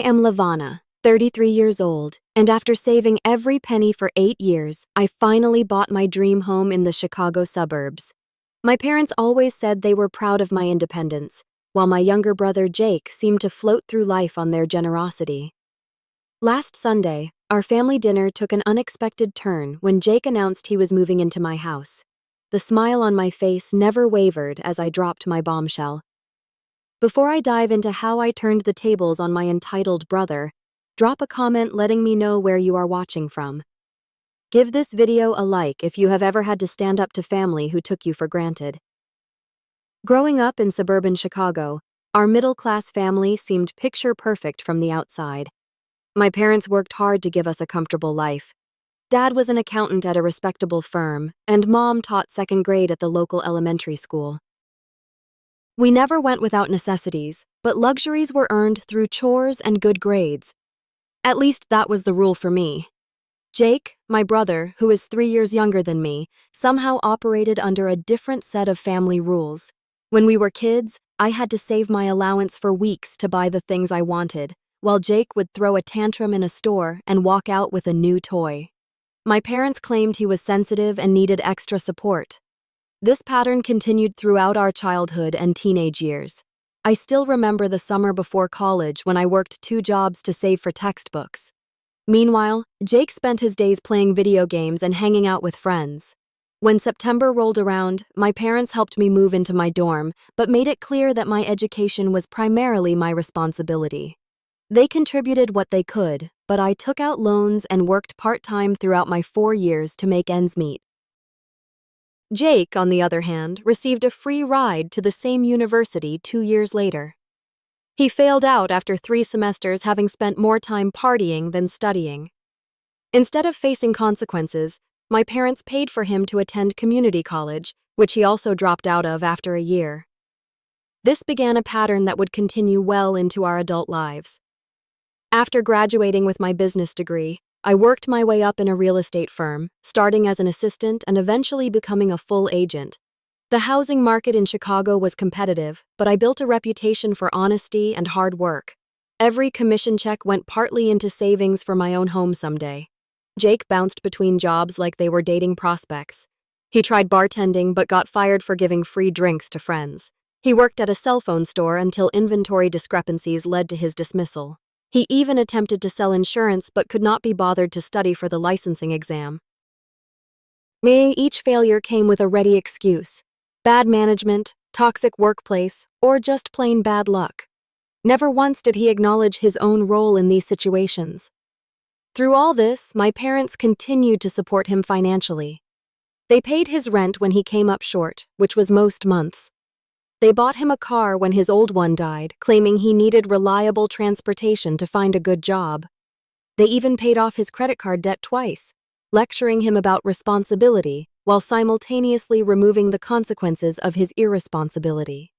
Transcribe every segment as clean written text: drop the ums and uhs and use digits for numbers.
am Lavana, 33 years old, and after saving every penny for 8 years, I finally bought my dream home in the Chicago suburbs. My parents always said they were proud of my independence, while my younger brother Jake seemed to float through life on their generosity. Last Sunday, our family dinner took an unexpected turn when Jake announced he was moving into my house. The smile on my face never wavered as I dropped my bombshell. Before I dive into how I turned the tables on my entitled brother, drop a comment letting me know where you are watching from. Give this video a like if you have ever had to stand up to family who took you for granted. Growing up in suburban Chicago, our middle-class family seemed picture-perfect from the outside. My parents worked hard to give us a comfortable life. Dad was an accountant at a respectable firm, and Mom taught second grade at the local elementary school. We never went without necessities, but luxuries were earned through chores and good grades. At least that was the rule for me. Jake, my brother, who is 3 years younger than me, somehow operated under a different set of family rules. When we were kids, I had to save my allowance for weeks to buy the things I wanted, while Jake would throw a tantrum in a store and walk out with a new toy. My parents claimed he was sensitive and needed extra support. This pattern continued throughout our childhood and teenage years. I still remember the summer before college when I worked 2 jobs to save for textbooks. Meanwhile, Jake spent his days playing video games and hanging out with friends. When September rolled around, my parents helped me move into my dorm, but made it clear that my education was primarily my responsibility. They contributed what they could, but I took out loans and worked part-time throughout my 4 years to make ends meet. Jake, on the other hand, received a free ride to the same university 2 years later. He failed out after 3 semesters, having spent more time partying than studying. Instead of facing consequences, my parents paid for him to attend community college, which he also dropped out of after a year. This began a pattern that would continue well into our adult lives. After graduating with my business degree, I worked my way up in a real estate firm, starting as an assistant and eventually becoming a full agent. The housing market in Chicago was competitive, but I built a reputation for honesty and hard work. Every commission check went partly into savings for my own home someday. Jake bounced between jobs like they were dating prospects. He tried bartending but got fired for giving free drinks to friends. He worked at a cell phone store until inventory discrepancies led to his dismissal. He even attempted to sell insurance but could not be bothered to study for the licensing exam. Each failure came with a ready excuse: bad management, toxic workplace, or just plain bad luck. Never once did he acknowledge his own role in these situations. Through all this, my parents continued to support him financially. They paid his rent when he came up short, which was most months. They bought him a car when his old one died, claiming he needed reliable transportation to find a good job. They even paid off his credit card debt twice, lecturing him about responsibility while simultaneously removing the consequences of his irresponsibility.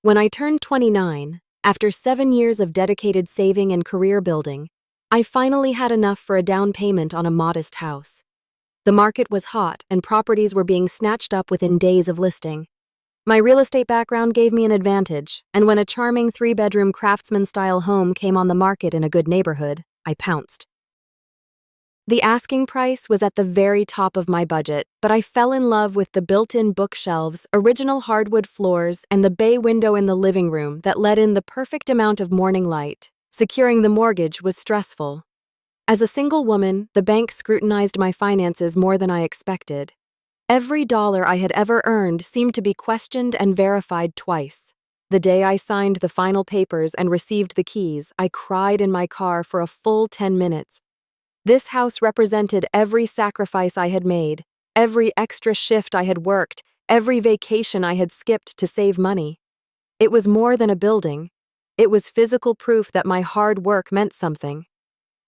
When I turned 29, after 7 years of dedicated saving and career building, I finally had enough for a down payment on a modest house. The market was hot and properties were being snatched up within days of listing. My real estate background gave me an advantage, and when a charming 3-bedroom craftsman-style home came on the market in a good neighborhood, I pounced. The asking price was at the very top of my budget, but I fell in love with the built-in bookshelves, original hardwood floors, and the bay window in the living room that let in the perfect amount of morning light. Securing the mortgage was stressful. As a single woman, the bank scrutinized my finances more than I expected. Every dollar I had ever earned seemed to be questioned and verified twice. The day I signed the final papers and received the keys, I cried in my car for a full 10 minutes. This house represented every sacrifice I had made, every extra shift I had worked, every vacation I had skipped to save money. It was more than a building. It was physical proof that my hard work meant something.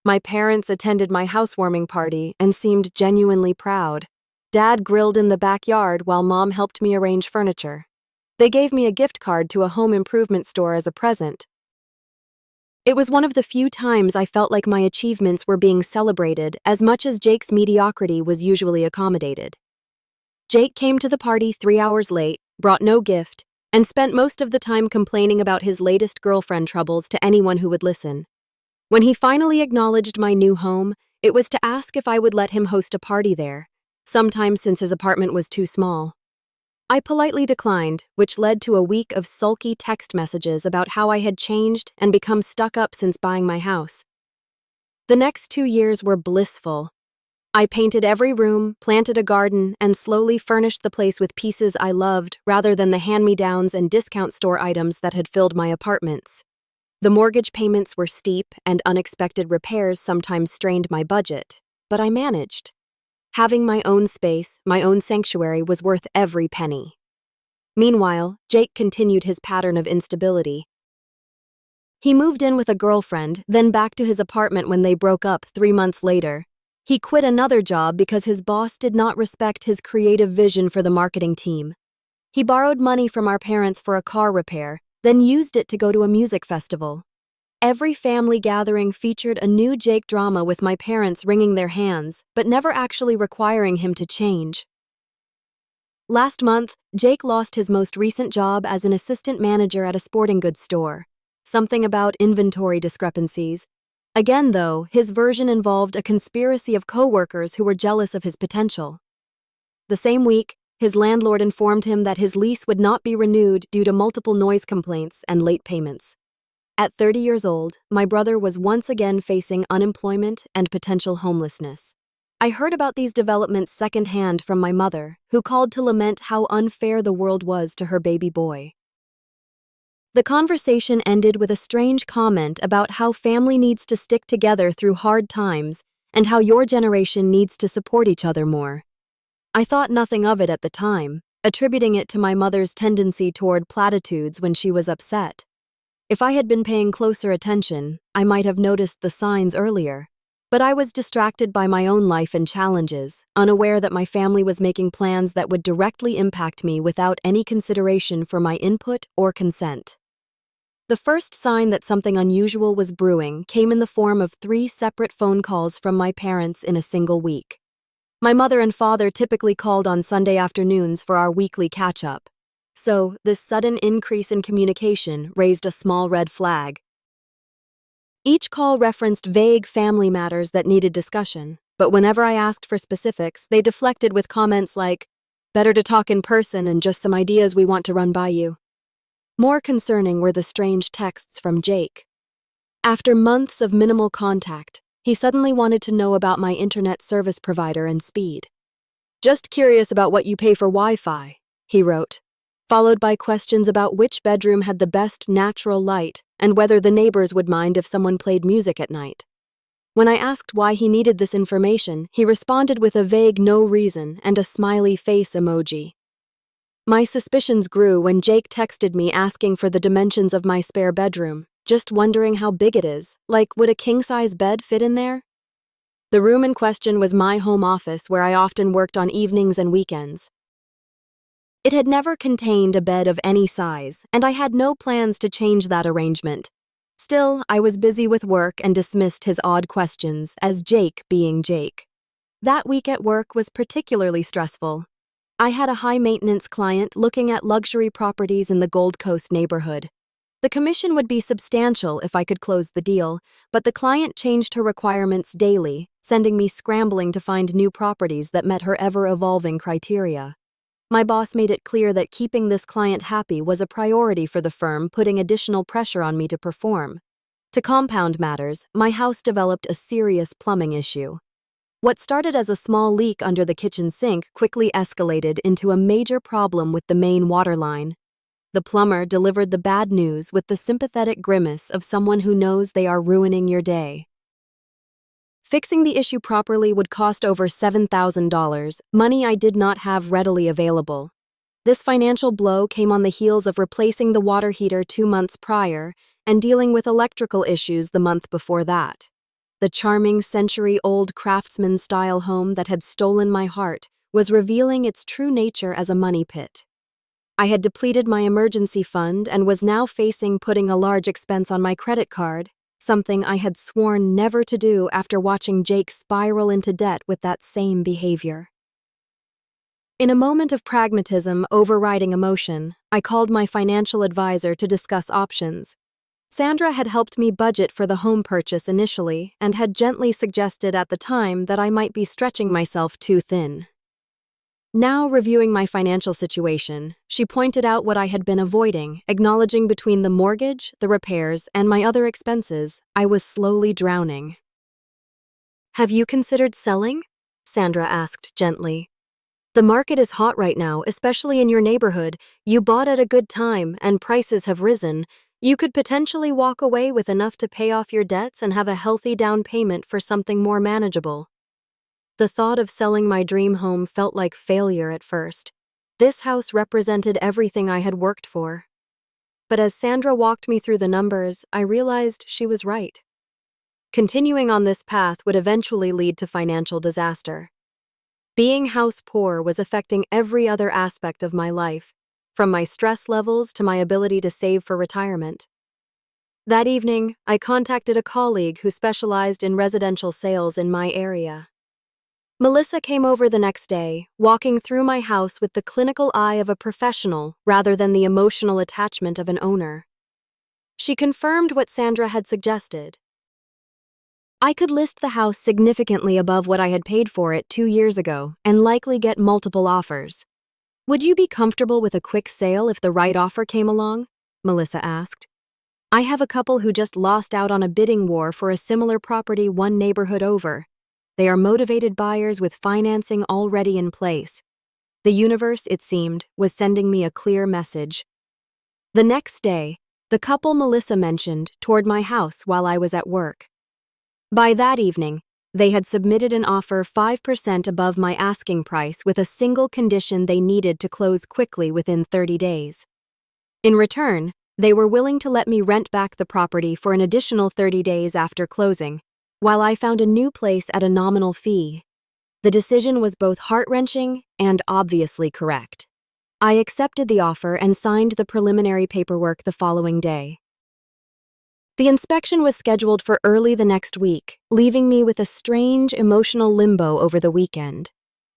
My parents attended my housewarming party and seemed genuinely proud. Dad grilled in the backyard while Mom helped me arrange furniture. They gave me a gift card to a home improvement store as a present. It was one of the few times I felt like my achievements were being celebrated as much as Jake's mediocrity was usually accommodated. Jake came to the party 3 hours late, brought no gift, and spent most of the time complaining about his latest girlfriend troubles to anyone who would listen. When he finally acknowledged my new home, it was to ask if I would let him host a party there, sometime since his apartment was too small. I politely declined, which led to a week of sulky text messages about how I had changed and become stuck up since buying my house. The next 2 years were blissful. I painted every room, planted a garden, and slowly furnished the place with pieces I loved rather than the hand-me-downs and discount store items that had filled my apartments. The mortgage payments were steep, and unexpected repairs sometimes strained my budget, but I managed. Having my own space, my own sanctuary, was worth every penny. Meanwhile, Jake continued his pattern of instability. He moved in with a girlfriend, then back to his apartment when they broke up 3 months later. He quit another job because his boss did not respect his creative vision for the marketing team. He borrowed money from our parents for a car repair, then used it to go to a music festival. Every family gathering featured a new Jake drama, with my parents wringing their hands, but never actually requiring him to change. Last month, Jake lost his most recent job as an assistant manager at a sporting goods store. Something about inventory discrepancies. Again, though, his version involved a conspiracy of coworkers who were jealous of his potential. The same week, his landlord informed him that his lease would not be renewed due to multiple noise complaints and late payments. At 30 years old, my brother was once again facing unemployment and potential homelessness. I heard about these developments secondhand from my mother, who called to lament how unfair the world was to her baby boy. The conversation ended with a strange comment about how family needs to stick together through hard times and how your generation needs to support each other more. I thought nothing of it at the time, attributing it to my mother's tendency toward platitudes when she was upset. If I had been paying closer attention, I might have noticed the signs earlier. But I was distracted by my own life and challenges, unaware that my family was making plans that would directly impact me without any consideration for my input or consent. The first sign that something unusual was brewing came in the form of 3 separate phone calls from my parents in a single week. My mother and father typically called on Sunday afternoons for our weekly catch-up. So, this sudden increase in communication raised a small red flag. Each call referenced vague family matters that needed discussion, but whenever I asked for specifics, they deflected with comments like, "Better to talk in person and just some ideas we want to run by you." More concerning were the strange texts from Jake. After months of minimal contact, he suddenly wanted to know about my internet service provider and speed. "Just curious about what you pay for Wi-Fi," he wrote, followed by questions about which bedroom had the best natural light and whether the neighbors would mind if someone played music at night. When I asked why he needed this information, he responded with a vague no reason and a smiley face emoji. My suspicions grew when Jake texted me asking for the dimensions of my spare bedroom, just wondering how big it is, like would a king-size bed fit in there? The room in question was my home office where I often worked on evenings and weekends. It had never contained a bed of any size, and I had no plans to change that arrangement. Still, I was busy with work and dismissed his odd questions as Jake being Jake. That week at work was particularly stressful. I had a high-maintenance client looking at luxury properties in the Gold Coast neighborhood. The commission would be substantial if I could close the deal, but the client changed her requirements daily, sending me scrambling to find new properties that met her ever-evolving criteria. My boss made it clear that keeping this client happy was a priority for the firm, putting additional pressure on me to perform. To compound matters, my house developed a serious plumbing issue. What started as a small leak under the kitchen sink quickly escalated into a major problem with the main water line. The plumber delivered the bad news with the sympathetic grimace of someone who knows they are ruining your day. Fixing the issue properly would cost over $7,000, money I did not have readily available. This financial blow came on the heels of replacing the water heater 2 months prior and dealing with electrical issues the month before that. The charming century-old craftsman-style home that had stolen my heart was revealing its true nature as a money pit. I had depleted my emergency fund and was now facing putting a large expense on my credit card, something I had sworn never to do after watching Jake spiral into debt with that same behavior. In a moment of pragmatism overriding emotion, I called my financial advisor to discuss options. Sandra had helped me budget for the home purchase initially and had gently suggested at the time that I might be stretching myself too thin. Now, reviewing my financial situation, she pointed out what I had been avoiding, acknowledging between the mortgage, the repairs, and my other expenses, I was slowly drowning. "Have you considered selling?" Sandra asked gently. "The market is hot right now, especially in your neighborhood. You bought at a good time, and prices have risen. You could potentially walk away with enough to pay off your debts and have a healthy down payment for something more manageable." The thought of selling my dream home felt like failure at first. This house represented everything I had worked for. But as Sandra walked me through the numbers, I realized she was right. Continuing on this path would eventually lead to financial disaster. Being house poor was affecting every other aspect of my life, from my stress levels to my ability to save for retirement. That evening, I contacted a colleague who specialized in residential sales in my area. Melissa came over the next day, walking through my house with the clinical eye of a professional rather than the emotional attachment of an owner. She confirmed what Sandra had suggested. I could list the house significantly above what I had paid for it 2 years ago and likely get multiple offers. "Would you be comfortable with a quick sale if the right offer came along?" Melissa asked. "I have a couple who just lost out on a bidding war for a similar property one neighborhood over. They are motivated buyers with financing already in place." The universe, it seemed, was sending me a clear message. The next day, the couple Melissa mentioned toured my house while I was at work. By that evening, they had submitted an offer 5% above my asking price with a single condition: they needed to close quickly within 30 days. In return, they were willing to let me rent back the property for an additional 30 days after closing, while I found a new place at a nominal fee. The decision was both heart-wrenching and obviously correct. I accepted the offer and signed the preliminary paperwork the following day. The inspection was scheduled for early the next week, leaving me with a strange emotional limbo over the weekend.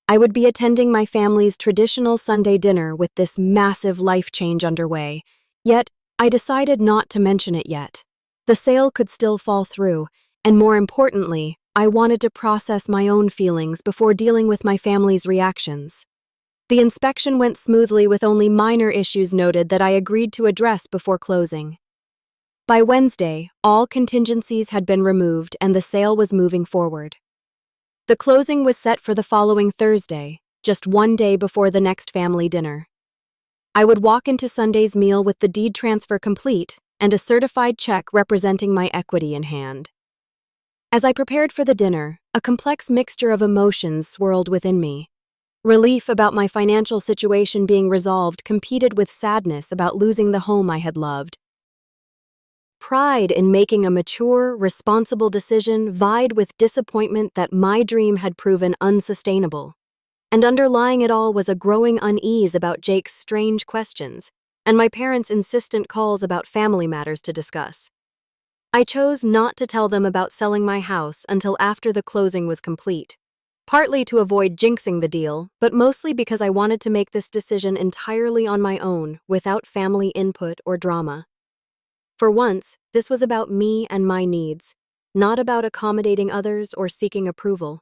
I would be attending my family's traditional Sunday dinner with this massive life change underway, yet I decided not to mention it yet. The sale could still fall through, and more importantly, I wanted to process my own feelings before dealing with my family's reactions. The inspection went smoothly with only minor issues noted that I agreed to address before closing. By Wednesday, all contingencies had been removed and the sale was moving forward. The closing was set for the following Thursday, just 1 day before the next family dinner. I would walk into Sunday's meal with the deed transfer complete and a certified check representing my equity in hand. As I prepared for the dinner, a complex mixture of emotions swirled within me. Relief about my financial situation being resolved competed with sadness about losing the home I had loved. Pride in making a mature, responsible decision vied with disappointment that my dream had proven unsustainable. And underlying it all was a growing unease about Jake's strange questions and my parents' insistent calls about family matters to discuss. I chose not to tell them about selling my house until after the closing was complete, partly to avoid jinxing the deal, but mostly because I wanted to make this decision entirely on my own, without family input or drama. For once, this was about me and my needs, not about accommodating others or seeking approval.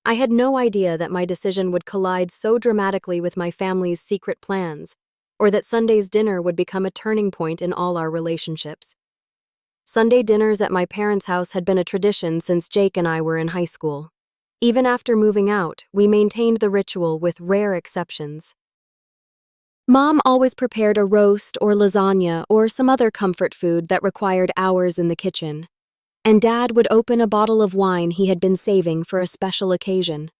I had no idea that my decision would collide so dramatically with my family's secret plans, or that Sunday's dinner would become a turning point in all our relationships. Sunday dinners at my parents' house had been a tradition since Jake and I were in high school. Even after moving out, we maintained the ritual with rare exceptions. Mom always prepared a roast or lasagna or some other comfort food that required hours in the kitchen. And Dad would open a bottle of wine he had been saving for a special occasion.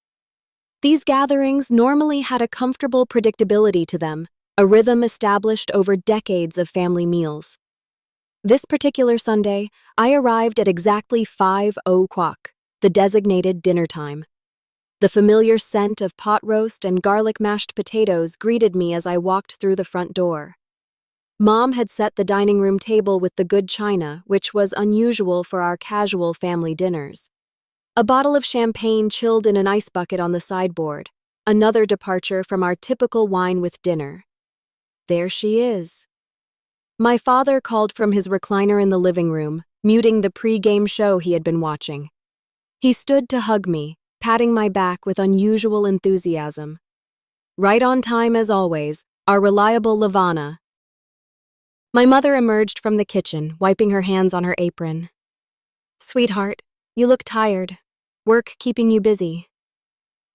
These gatherings normally had a comfortable predictability to them, a rhythm established over decades of family meals. This particular Sunday, I arrived at exactly 5:00, the designated dinner time. The familiar scent of pot roast and garlic mashed potatoes greeted me as I walked through the front door. Mom had set the dining room table with the good china, which was unusual for our casual family dinners. A bottle of champagne chilled in an ice bucket on the sideboard, Another departure from our typical wine with dinner. There she is. My father called from his recliner in the living room, muting the pre-game show he had been watching. He stood to hug me, patting my back with unusual enthusiasm. Right on time as always, our reliable Lavana. My mother emerged from the kitchen, wiping her hands on her apron. "Sweetheart, you look tired. Work keeping you busy."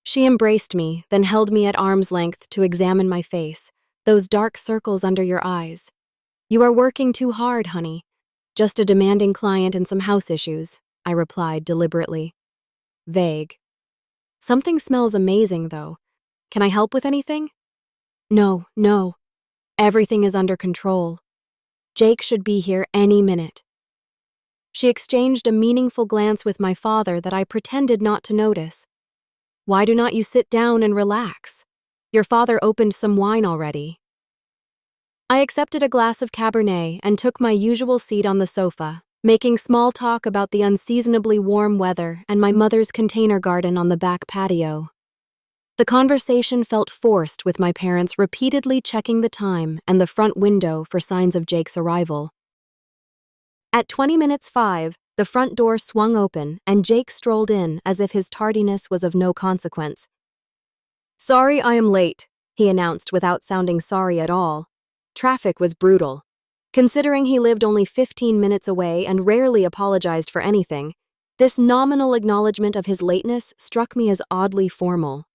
She embraced me, then held me at arm's length to examine my face, those dark circles under your eyes. "You are working too hard, honey. Just a demanding client and some house issues," I replied deliberately. Vague. "Something smells amazing, though. Can I help with anything?" No. Everything is under control. Jake should be here any minute." She exchanged a meaningful glance with my father that I pretended not to notice. "Why do not you sit down and relax? Your father opened some wine already." I accepted a glass of Cabernet and took my usual seat on the sofa, making small talk about the unseasonably warm weather and my mother's container garden on the back patio. The conversation felt forced, with my parents repeatedly checking the time and the front window for signs of Jake's arrival. At 5:20, the front door swung open and Jake strolled in as if his tardiness was of no consequence. "Sorry I am late," he announced without sounding sorry at all. Traffic was brutal. Considering he lived only 15 minutes away and rarely apologized for anything, this nominal acknowledgement of his lateness struck me as oddly formal.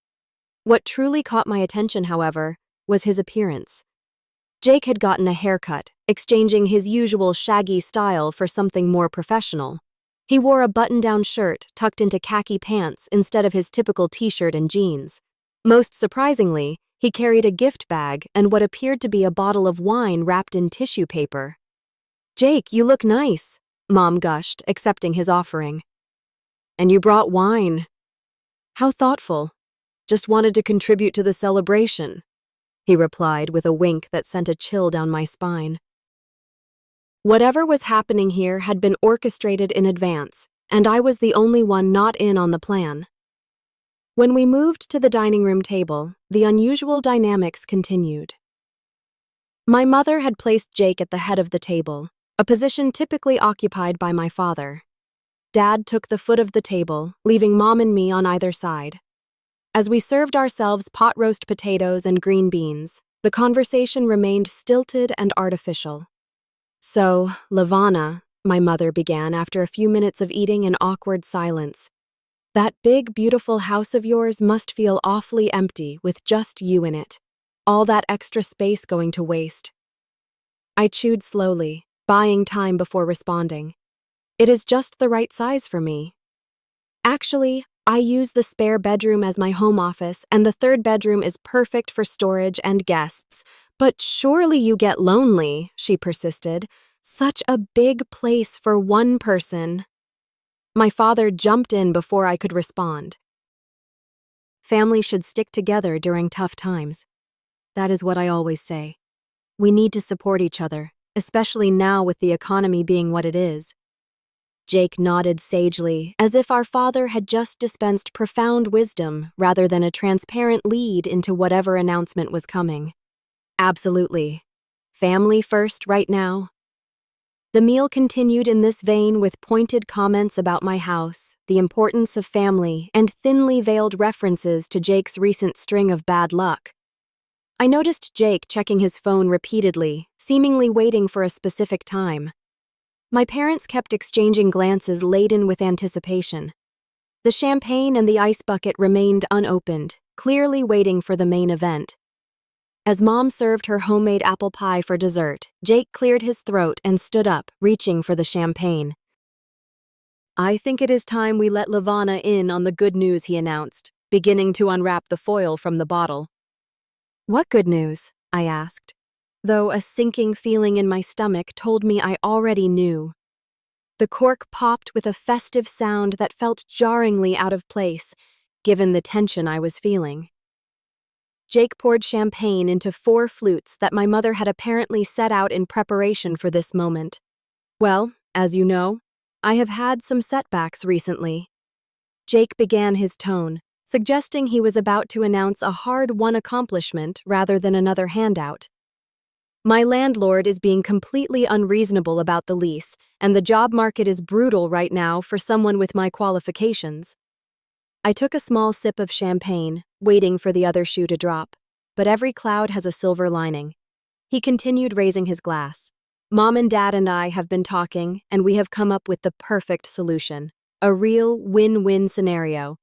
What truly caught my attention, however, was his appearance. Jake had gotten a haircut, exchanging his usual shaggy style for something more professional. He wore a button-down shirt tucked into khaki pants instead of his typical t-shirt and jeans. Most surprisingly, he carried a gift bag and what appeared to be a bottle of wine wrapped in tissue paper. "Jake, you look nice," Mom gushed, accepting his offering. "And you brought wine. How thoughtful. Just wanted to contribute to the celebration," he replied with a wink that sent a chill down my spine. Whatever was happening here had been orchestrated in advance, and I was the only one not in on the plan. When we moved to the dining room table, the unusual dynamics continued. My mother had placed Jake at the head of the table, a position typically occupied by my father. Dad took the foot of the table, leaving Mom and me on either side. As we served ourselves pot roast potatoes and green beans, the conversation remained stilted and artificial. "So, Lavana," my mother began after a few minutes of eating in awkward silence, "that big, beautiful house of yours must feel awfully empty with just you in it. All that extra space going to waste." I chewed slowly, buying time before responding. "It is just the right size for me. Actually, I use the spare bedroom as my home office, and the third bedroom is perfect for storage and guests. But surely you get lonely," she persisted. "Such a big place for one person." My father jumped in before I could respond. "Family should stick together during tough times. That is what I always say. We need to support each other, especially now with the economy being what it is." Jake nodded sagely, as if our father had just dispensed profound wisdom rather than a transparent lead into whatever announcement was coming. "Absolutely. Family first right now." The meal continued in this vein with pointed comments about my house, the importance of family, and thinly veiled references to Jake's recent string of bad luck. I noticed Jake checking his phone repeatedly, seemingly waiting for a specific time. My parents kept exchanging glances laden with anticipation. The champagne and the ice bucket remained unopened, clearly waiting for the main event. As Mom served her homemade apple pie for dessert, Jake cleared his throat and stood up, reaching for the champagne. "I think it is time we let Lavana in on the good news," he announced, beginning to unwrap the foil from the bottle. "What good news?" I asked, though a sinking feeling in my stomach told me I already knew. The cork popped with a festive sound that felt jarringly out of place, given the tension I was feeling. Jake poured champagne into 4 flutes that my mother had apparently set out in preparation for this moment. "Well, as you know, I have had some setbacks recently." Jake began his tone, suggesting he was about to announce a hard-won accomplishment rather than another handout. My landlord is being completely unreasonable about the lease, and the job market is brutal right now for someone with my qualifications. I took a small sip of champagne, waiting for the other shoe to drop. But every cloud has a silver lining. He continued raising his glass. Mom and Dad and I have been talking, and we have come up with the perfect solution. A real win-win scenario.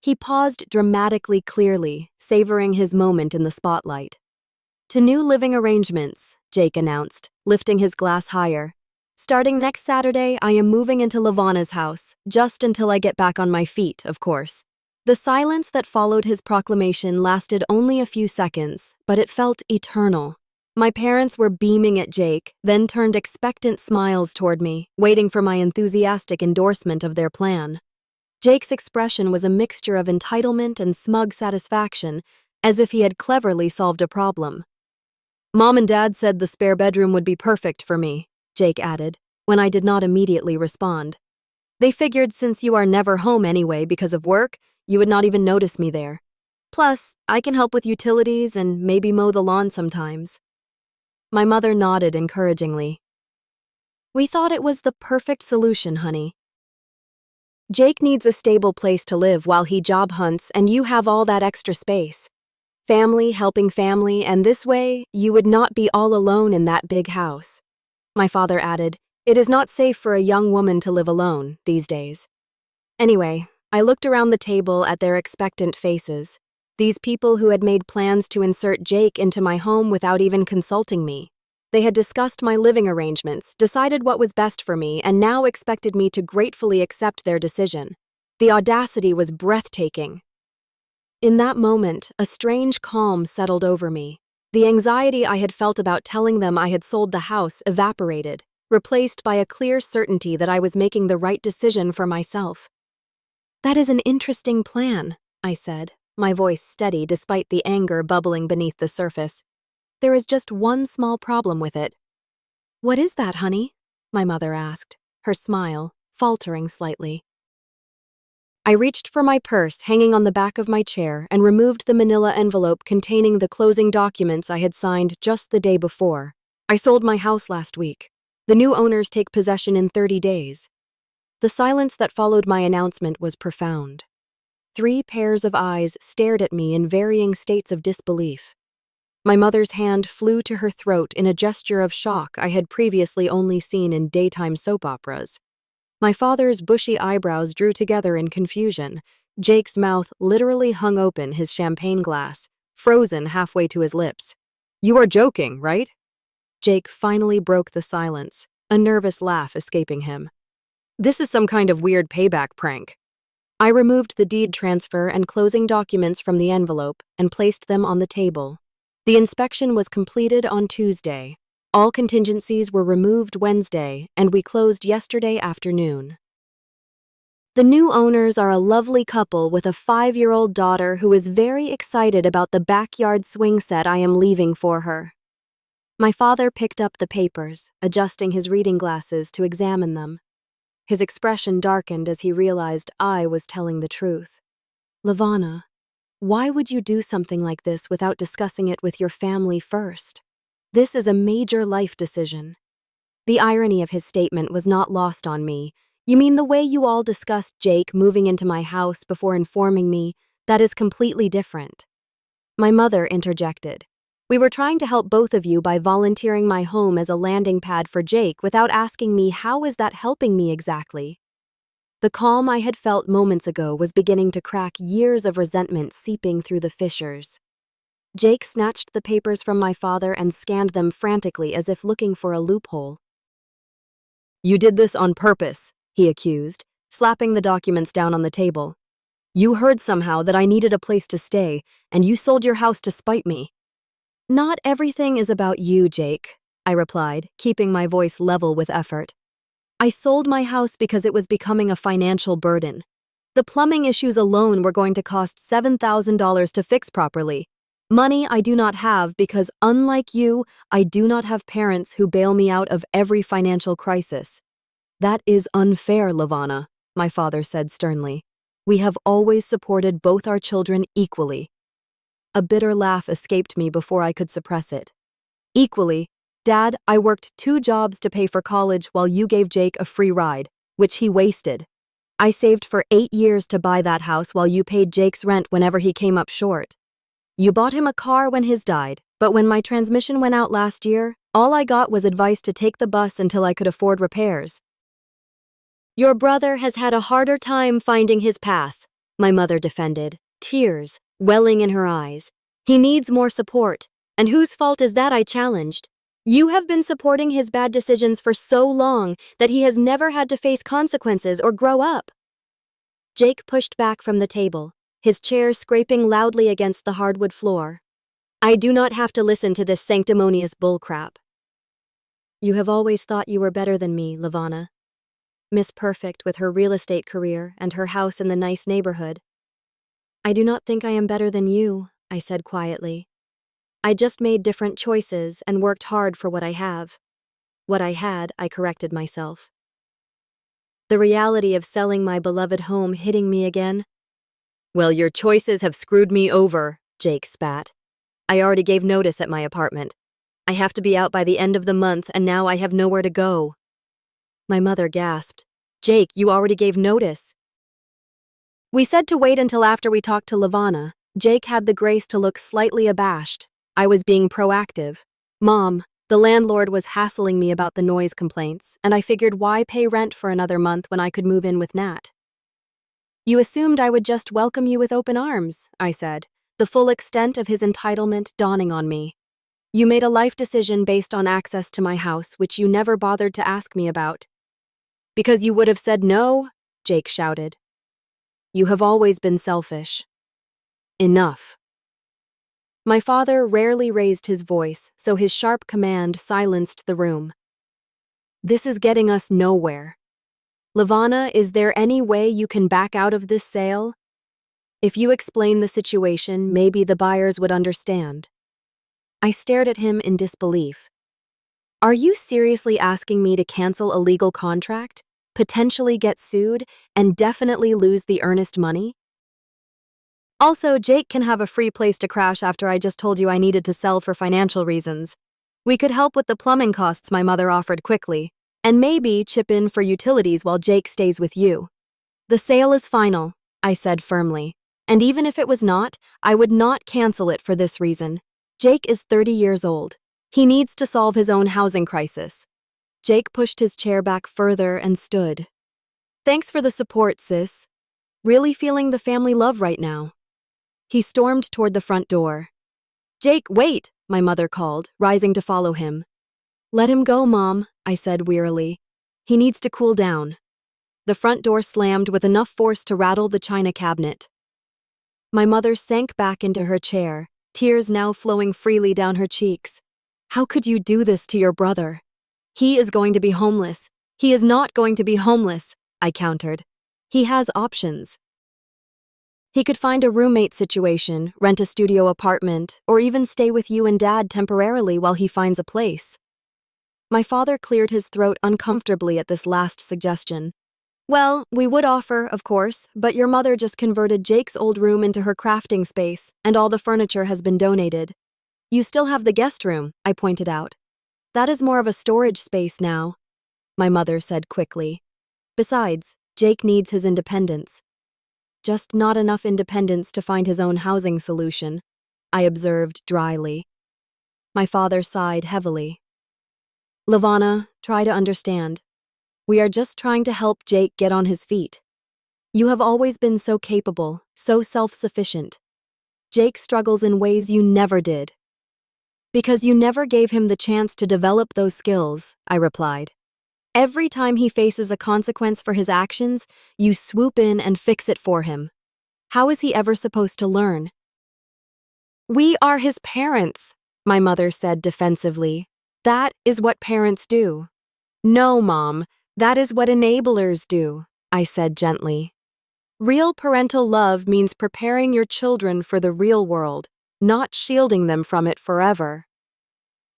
He paused dramatically clearly, savoring his moment in the spotlight. To new living arrangements, Jake announced, lifting his glass higher. Starting next Saturday, I am moving into Lavana's house, just until I get back on my feet, of course. The silence that followed his proclamation lasted only a few seconds, but it felt eternal. My parents were beaming at Jake, then turned expectant smiles toward me, waiting for my enthusiastic endorsement of their plan. Jake's expression was a mixture of entitlement and smug satisfaction, as if he had cleverly solved a problem. Mom and Dad said the spare bedroom would be perfect for me, Jake added, when I did not immediately respond. They figured since you are never home anyway because of work, you would not even notice me there. Plus, I can help with utilities and maybe mow the lawn sometimes. My mother nodded encouragingly. We thought it was the perfect solution, honey. Jake needs a stable place to live while he job hunts, and you have all that extra space. Family helping family, and this way, you would not be all alone in that big house. My father added, it is not safe for a young woman to live alone these days. Anyway, I looked around the table at their expectant faces. These people who had made plans to insert Jake into my home without even consulting me. They had discussed my living arrangements, decided what was best for me, and now expected me to gratefully accept their decision. The audacity was breathtaking. In that moment, a strange calm settled over me. The anxiety I had felt about telling them I had sold the house evaporated, replaced by a clear certainty that I was making the right decision for myself. That is an interesting plan, I said, my voice steady despite the anger bubbling beneath the surface. There is just one small problem with it. What is that, honey? My mother asked, her smile faltering slightly. I reached for my purse hanging on the back of my chair and removed the manila envelope containing the closing documents I had signed just the day before. I sold my house last week. The new owners take possession in 30 days. The silence that followed my announcement was profound. 3 pairs of eyes stared at me in varying states of disbelief. My mother's hand flew to her throat in a gesture of shock I had previously only seen in daytime soap operas. My father's bushy eyebrows drew together in confusion. Jake's mouth literally hung open, his champagne glass, frozen halfway to his lips. You are joking, right? Jake finally broke the silence, a nervous laugh escaping him. This is some kind of weird payback prank. I removed the deed transfer and closing documents from the envelope and placed them on the table. The inspection was completed on Tuesday. All contingencies were removed Wednesday, and we closed yesterday afternoon. The new owners are a lovely couple with a 5-year-old daughter who is very excited about the backyard swing set I am leaving for her. My father picked up the papers, adjusting his reading glasses to examine them. His expression darkened as he realized I was telling the truth. Lavana, why would you do something like this without discussing it with your family first? This is a major life decision. The irony of his statement was not lost on me. You mean the way you all discussed Jake moving into my house before informing me? That is completely different. My mother interjected. We were trying to help both of you by volunteering my home as a landing pad for Jake without asking me how is that helping me exactly. The calm I had felt moments ago was beginning to crack, years of resentment seeping through the fissures. Jake snatched the papers from my father and scanned them frantically as if looking for a loophole. You did this on purpose, he accused, slapping the documents down on the table. You heard somehow that I needed a place to stay, and you sold your house to spite me. Not everything is about you, Jake, I replied, keeping my voice level with effort. I sold my house because it was becoming a financial burden. The plumbing issues alone were going to cost $7,000 to fix properly. Money I do not have because, unlike you, I do not have parents who bail me out of every financial crisis. That is unfair, Lavana, my father said sternly. We have always supported both our children equally. A bitter laugh escaped me before I could suppress it. Equally, Dad, I worked 2 jobs to pay for college while you gave Jake a free ride, which he wasted. I saved for 8 years to buy that house while you paid Jake's rent whenever he came up short. You bought him a car when his died, but when my transmission went out last year, all I got was advice to take the bus until I could afford repairs. Your brother has had a harder time finding his path, my mother defended, tears welling in her eyes. He needs more support, and whose fault is that, I challenged. You have been supporting his bad decisions for so long that he has never had to face consequences or grow up. Jake pushed back from the table, his chair scraping loudly against the hardwood floor. I do not have to listen to this sanctimonious bullcrap. You have always thought you were better than me, Lavana. Miss Perfect with her real estate career and her house in the nice neighborhood. I do not think I am better than you, I said quietly. I just made different choices and worked hard for what I have. What I had, I corrected myself. The reality of selling my beloved home hitting me again. Well, your choices have screwed me over, Jake spat. I already gave notice at my apartment. I have to be out by the end of the month, and now I have nowhere to go. My mother gasped. Jake, you already gave notice. We said to wait until after we talked to Lavana. Jake had the grace to look slightly abashed. I was being proactive. Mom, the landlord was hassling me about the noise complaints, and I figured why pay rent for another month when I could move in with Nat? You assumed I would just welcome you with open arms, I said, the full extent of his entitlement dawning on me. You made a life decision based on access to my house, which you never bothered to ask me about. Because you would have said no, Jake shouted. You have always been selfish. Enough. My father rarely raised his voice, so his sharp command silenced the room. This is getting us nowhere. Lavana, is there any way you can back out of this sale? If you explain the situation, maybe the buyers would understand. I stared at him in disbelief. Are you seriously asking me to cancel a legal contract, potentially get sued, and definitely lose the earnest money? Also, Jake can have a free place to crash after I just told you I needed to sell for financial reasons. We could help with the plumbing costs, my mother offered quickly, and maybe chip in for utilities while Jake stays with you. The sale is final, I said firmly, and even if it was not, I would not cancel it for this reason. Jake is 30 years old. He needs to solve his own housing crisis. Jake pushed his chair back further and stood. Thanks for the support, sis. Really feeling the family love right now. He stormed toward the front door. Jake, wait, my mother called, rising to follow him. Let him go, Mom, I said wearily. He needs to cool down. The front door slammed with enough force to rattle the china cabinet. My mother sank back into her chair, tears now flowing freely down her cheeks. How could you do this to your brother? He is going to be homeless. He is not going to be homeless, I countered. He has options. He could find a roommate situation, rent a studio apartment, or even stay with you and Dad temporarily while he finds a place. My father cleared his throat uncomfortably at this last suggestion. Well, we would offer, of course, but your mother just converted Jake's old room into her crafting space, and all the furniture has been donated. You still have the guest room, I pointed out. That is more of a storage space now, my mother said quickly. Besides, Jake needs his independence. Just not enough independence to find his own housing solution, I observed dryly. My father sighed heavily. Lavana, try to understand. We are just trying to help Jake get on his feet. You have always been so capable, so self-sufficient. Jake struggles in ways you never did. Because you never gave him the chance to develop those skills, I replied. Every time he faces a consequence for his actions, you swoop in and fix it for him. How is he ever supposed to learn? We are his parents, my mother said defensively. That is what parents do. No, Mom, that is what enablers do, I said gently. Real parental love means preparing your children for the real world, not shielding them from it forever.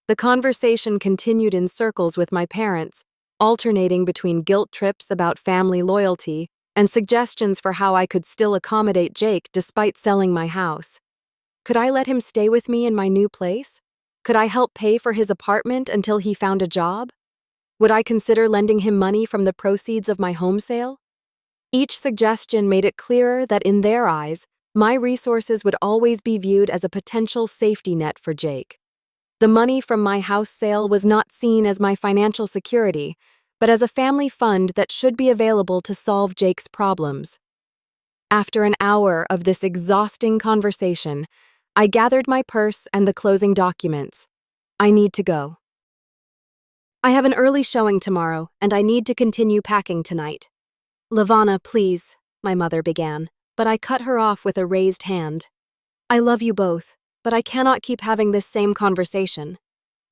The conversation continued in circles with my parents, alternating between guilt trips about family loyalty and suggestions for how I could still accommodate Jake despite selling my house. Could I let him stay with me in my new place? Could I help pay for his apartment until he found a job? Would I consider lending him money from the proceeds of my home sale? Each suggestion made it clearer that in their eyes, my resources would always be viewed as a potential safety net for Jake. The money from my house sale was not seen as my financial security, but as a family fund that should be available to solve Jake's problems. After an hour of this exhausting conversation, I gathered my purse and the closing documents. I need to go. I have an early showing tomorrow, and I need to continue packing tonight. Lavana, please, my mother began, but I cut her off with a raised hand. I love you both, but I cannot keep having this same conversation.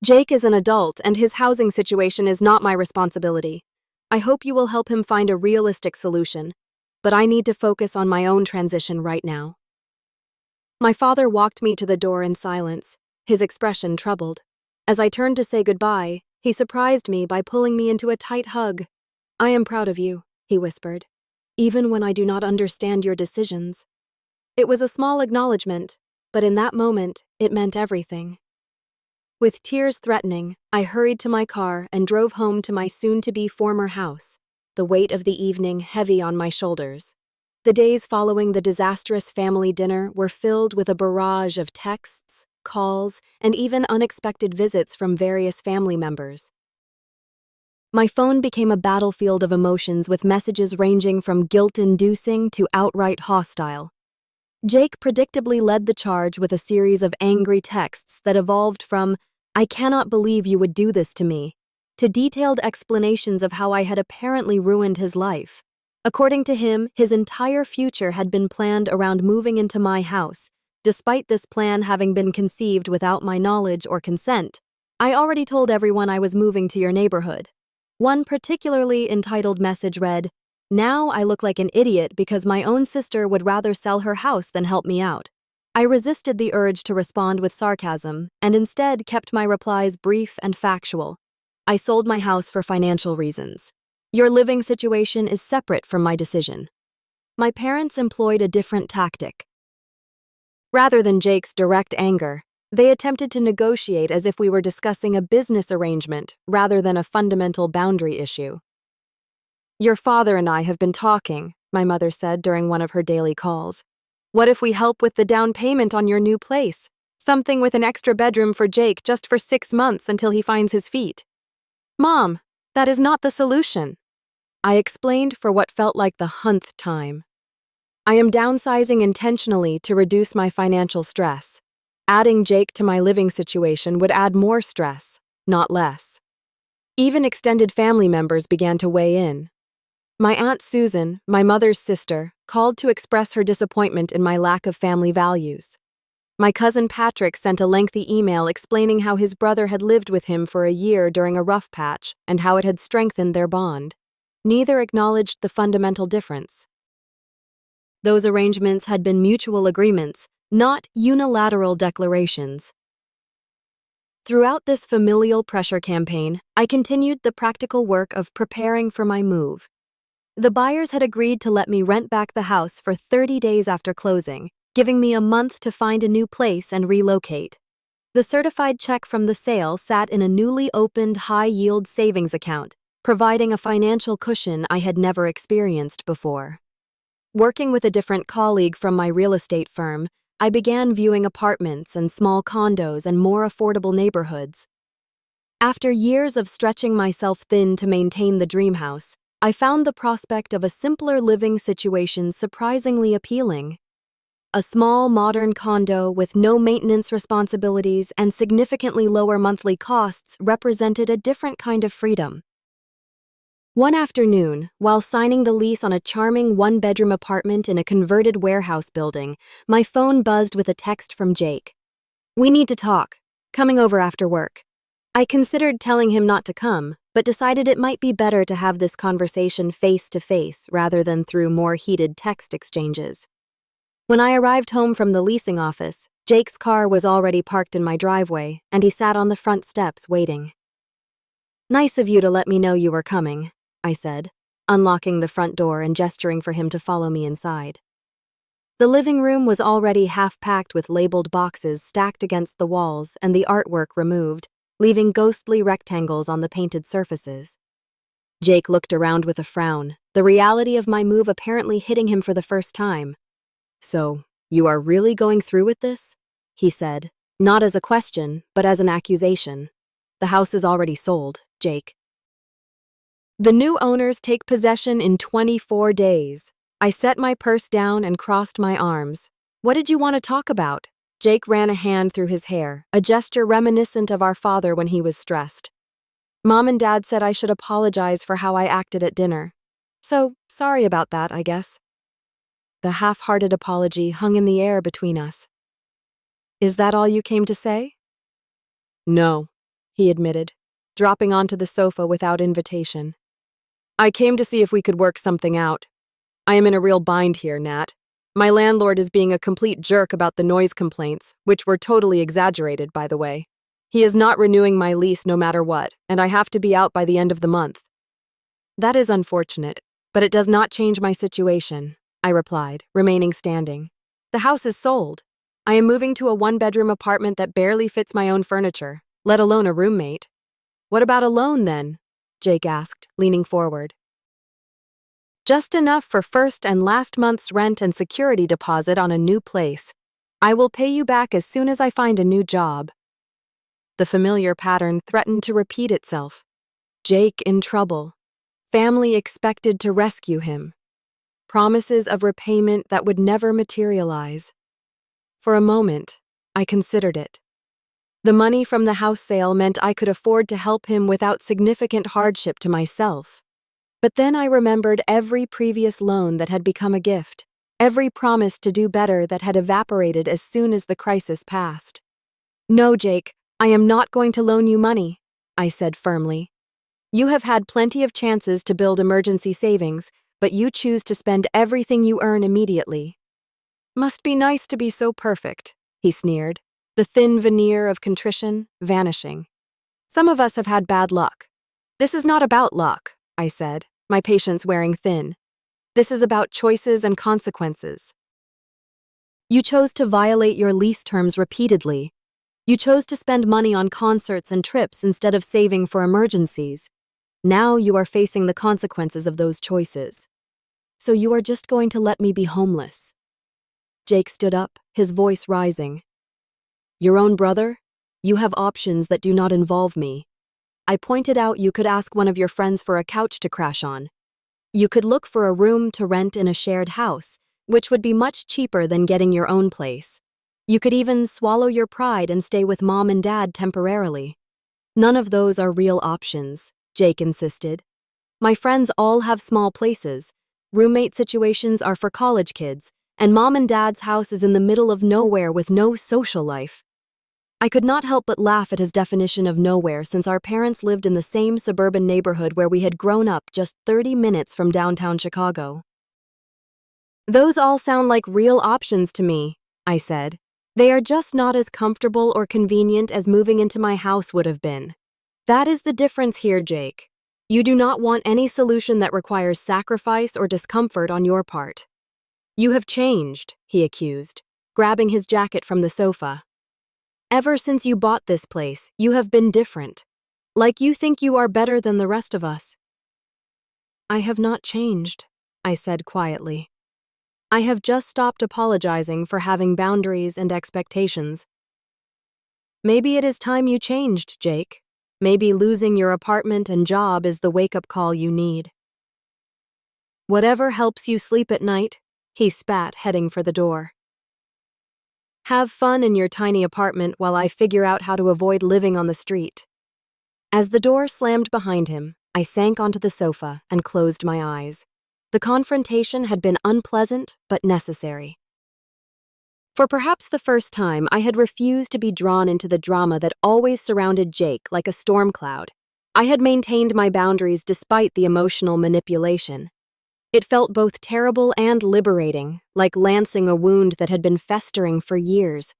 Jake is an adult, and his housing situation is not my responsibility. I hope you will help him find a realistic solution, but I need to focus on my own transition right now. My father walked me to the door in silence, his expression troubled. As I turned to say goodbye, he surprised me by pulling me into a tight hug. I am proud of you, he whispered, even when I do not understand your decisions. It was a small acknowledgement, but in that moment, it meant everything. With tears threatening, I hurried to my car and drove home to my soon-to-be former house, the weight of the evening heavy on my shoulders. The days following the disastrous family dinner were filled with a barrage of texts, calls, and even unexpected visits from various family members. My phone became a battlefield of emotions with messages ranging from guilt-inducing to outright hostile. Jake predictably led the charge with a series of angry texts that evolved from, "I cannot believe you would do this to me," to detailed explanations of how I had apparently ruined his life. According to him, his entire future had been planned around moving into my house, despite this plan having been conceived without my knowledge or consent. I already told everyone I was moving to your neighborhood. One particularly entitled message read, "Now I look like an idiot because my own sister would rather sell her house than help me out." I resisted the urge to respond with sarcasm and instead kept my replies brief and factual. I sold my house for financial reasons. Your living situation is separate from my decision. My parents employed a different tactic. Rather than Jake's direct anger, they attempted to negotiate as if we were discussing a business arrangement rather than a fundamental boundary issue. Your father and I have been talking, my mother said during one of her daily calls. What if we help with the down payment on your new place? Something with an extra bedroom for Jake just for 6 months until he finds his feet. Mom, that is not the solution. I explained for what felt like the 100th time. I am downsizing intentionally to reduce my financial stress. Adding Jake to my living situation would add more stress, not less. Even extended family members began to weigh in. My Aunt Susan, my mother's sister, called to express her disappointment in my lack of family values. My cousin Patrick sent a lengthy email explaining how his brother had lived with him for a year during a rough patch and how it had strengthened their bond. Neither acknowledged the fundamental difference. Those arrangements had been mutual agreements, not unilateral declarations. Throughout this familial pressure campaign, I continued the practical work of preparing for my move. The buyers had agreed to let me rent back the house for 30 days after closing, giving me a month to find a new place and relocate. The certified check from the sale sat in a newly opened high-yield savings account, providing a financial cushion I had never experienced before. Working with a different colleague from my real estate firm, I began viewing apartments and small condos and more affordable neighborhoods. After years of stretching myself thin to maintain the dream house, I found the prospect of a simpler living situation surprisingly appealing. A small, modern condo with no maintenance responsibilities and significantly lower monthly costs represented a different kind of freedom. One afternoon, while signing the lease on a charming one-bedroom apartment in a converted warehouse building, my phone buzzed with a text from Jake. "We need to talk. Coming over after work." I considered telling him not to come, but decided it might be better to have this conversation face-to-face rather than through more heated text exchanges. When I arrived home from the leasing office, Jake's car was already parked in my driveway, and he sat on the front steps waiting. "Nice of you to let me know you were coming," I said. unlocking the front door and gesturing for him to follow me inside. The living room was already half-packed with labeled boxes stacked against the walls and the artwork removed, leaving ghostly rectangles on the painted surfaces. Jake looked around with a frown, the reality of my move apparently hitting him for the first time. "So, you are really going through with this?" he said, not as a question, but as an accusation. "The house is already sold, Jake." "The new owners take possession in 24 days. I set my purse down and crossed my arms. "What did you want to talk about?" Jake ran a hand through his hair, a gesture reminiscent of our father when he was stressed. "Mom and Dad said I should apologize for how I acted at dinner. So, sorry about that, I guess." The half-hearted apology hung in the air between us. "Is that all you came to say?" "No," he admitted, dropping onto the sofa without invitation. "I came to see if we could work something out. I am in a real bind here, Nat. My landlord is being a complete jerk about the noise complaints, which were totally exaggerated, by the way. He is not renewing my lease no matter what, and I have to be out by the end of the month." "That is unfortunate, but it does not change my situation," I replied, remaining standing. "The house is sold. I am moving to a one-bedroom apartment that barely fits my own furniture, let alone a roommate." "What about a loan, then?" Jake asked, leaning forward. "Just enough for first and last month's rent and security deposit on a new place. I will pay you back as soon as I find a new job." The familiar pattern threatened to repeat itself. Jake in trouble. Family expected to rescue him. Promises of repayment that would never materialize. For a moment, I considered it. The money from the house sale meant I could afford to help him without significant hardship to myself. But then I remembered every previous loan that had become a gift, every promise to do better that had evaporated as soon as the crisis passed. "No, Jake, I am not going to loan you money," I said firmly. "You have had plenty of chances to build emergency savings, but you choose to spend everything you earn immediately." "Must be nice to be so perfect," he sneered, the thin veneer of contrition vanishing. "Some of us have had bad luck." "This is not about luck," I said, my patience wearing thin. "This is about choices and consequences. You chose to violate your lease terms repeatedly. You chose to spend money on concerts and trips instead of saving for emergencies. Now you are facing the consequences of those choices. So you are just going to let me be homeless." Jake stood up, his voice rising. "Your own brother? You have options that do not involve me. I pointed out you could ask one of your friends for a couch to crash on. You could look for a room to rent in a shared house, which would be much cheaper than getting your own place. You could even swallow your pride and stay with Mom and Dad temporarily." "None of those are real options," Jake insisted. "My friends all have small places. Roommate situations are for college kids, and Mom and Dad's house is in the middle of nowhere with no social life." I could not help but laugh at his definition of nowhere, since our parents lived in the same suburban neighborhood where we had grown up, just 30 minutes from downtown Chicago. "Those all sound like real options to me," I said. "They are just not as comfortable or convenient as moving into my house would have been. That is the difference here, Jake. You do not want any solution that requires sacrifice or discomfort on your part." "You have changed," he accused, grabbing his jacket from the sofa. "Ever since you bought this place, you have been different. Like you think you are better than the rest of us." "I have not changed," I said quietly. "I have just stopped apologizing for having boundaries and expectations." "Maybe it is time you changed, Jake. Maybe losing your apartment and job is the wake-up call you need." "Whatever helps you sleep at night," he spat, heading for the door. "Have fun in your tiny apartment while I figure out how to avoid living on the street." As the door slammed behind him, I sank onto the sofa and closed my eyes. The confrontation had been unpleasant but necessary. For perhaps the first time, I had refused to be drawn into the drama that always surrounded Jake like a storm cloud. I had maintained my boundaries despite the emotional manipulation. It felt both terrible and liberating, like lancing a wound that had been festering for years.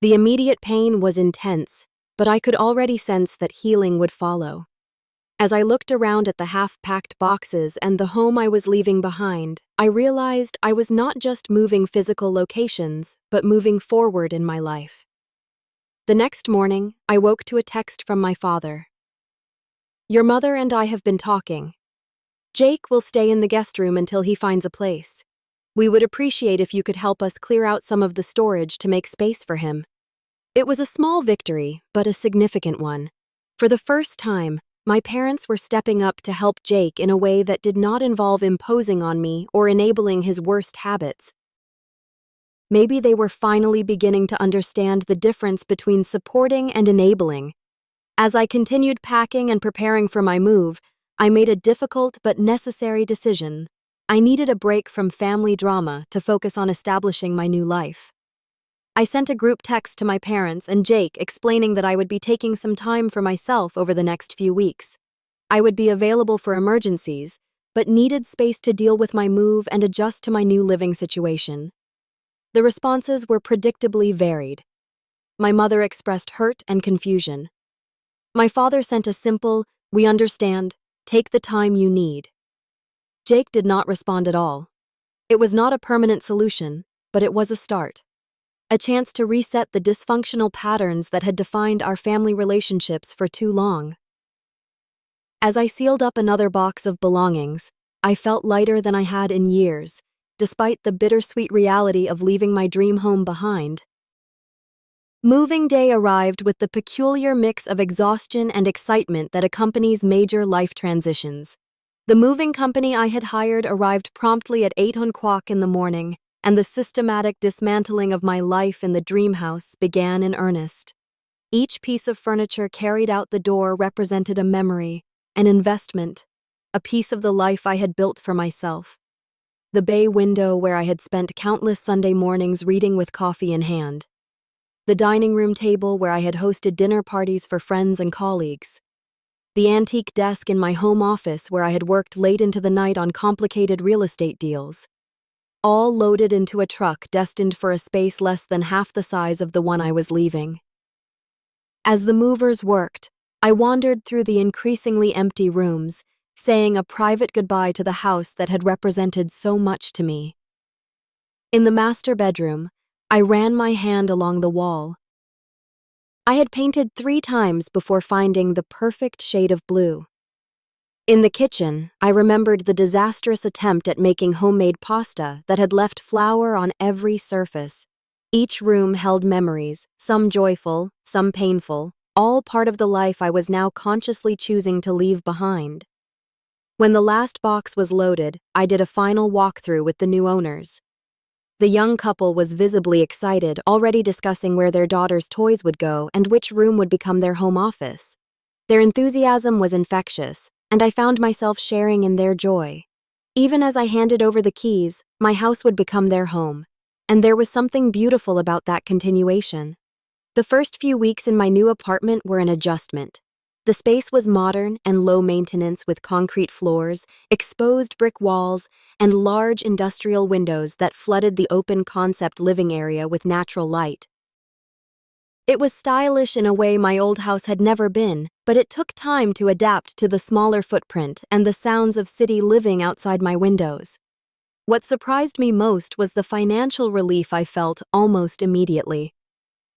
The immediate pain was intense, but I could already sense that healing would follow. As I looked around at the half-packed boxes and the home I was leaving behind, I realized I was not just moving physical locations, but moving forward in my life. The next morning, I woke to a text from my father. "Your mother and I have been talking. Jake will stay in the guest room until he finds a place. We would appreciate if you could help us clear out some of the storage to make space for him." It was a small victory, but a significant one. For the first time, my parents were stepping up to help Jake in a way that did not involve imposing on me or enabling his worst habits. Maybe they were finally beginning to understand the difference between supporting and enabling. As I continued packing and preparing for my move, I made a difficult but necessary decision. I needed a break from family drama to focus on establishing my new life. I sent a group text to my parents and Jake explaining that I would be taking some time for myself over the next few weeks. I would be available for emergencies, but needed space to deal with my move and adjust to my new living situation. The responses were predictably varied. My mother expressed hurt and confusion. My father sent a simple, "We understand, take the time you need." Jake did not respond at all. It was not a permanent solution, but it was a start. A chance to reset the dysfunctional patterns that had defined our family relationships for too long. As I sealed up another box of belongings, I felt lighter than I had in years, despite the bittersweet reality of leaving my dream home behind. Moving day arrived with the peculiar mix of exhaustion and excitement that accompanies major life transitions. The moving company I had hired arrived promptly at 8:00 in the morning, and the systematic dismantling of my life in the dream house began in earnest. Each piece of furniture carried out the door represented a memory, an investment, a piece of the life I had built for myself. The bay window where I had spent countless Sunday mornings reading with coffee in hand. The dining room table where I had hosted dinner parties for friends and colleagues. The antique desk in my home office where I had worked late into the night on complicated real estate deals. All loaded into a truck destined for a space less than half the size of the one I was leaving. As the movers worked, I wandered through the increasingly empty rooms, saying a private goodbye to the house that had represented so much to me. In the master bedroom, I ran my hand along the wall. I had painted 3 times before finding the perfect shade of blue. In the kitchen, I remembered the disastrous attempt at making homemade pasta that had left flour on every surface. Each room held memories, some joyful, some painful, all part of the life I was now consciously choosing to leave behind. When the last box was loaded, I did a final walkthrough with the new owners. The young couple was visibly excited, already discussing where their daughter's toys would go and which room would become their home office. Their enthusiasm was infectious, and I found myself sharing in their joy. Even as I handed over the keys, my house would become their home, and there was something beautiful about that continuation. The first few weeks in my new apartment were an adjustment. The space was modern and low maintenance with concrete floors, exposed brick walls, and large industrial windows that flooded the open concept living area with natural light. It was stylish in a way my old house had never been, but it took time to adapt to the smaller footprint and the sounds of city living outside my windows. What surprised me most was the financial relief I felt almost immediately.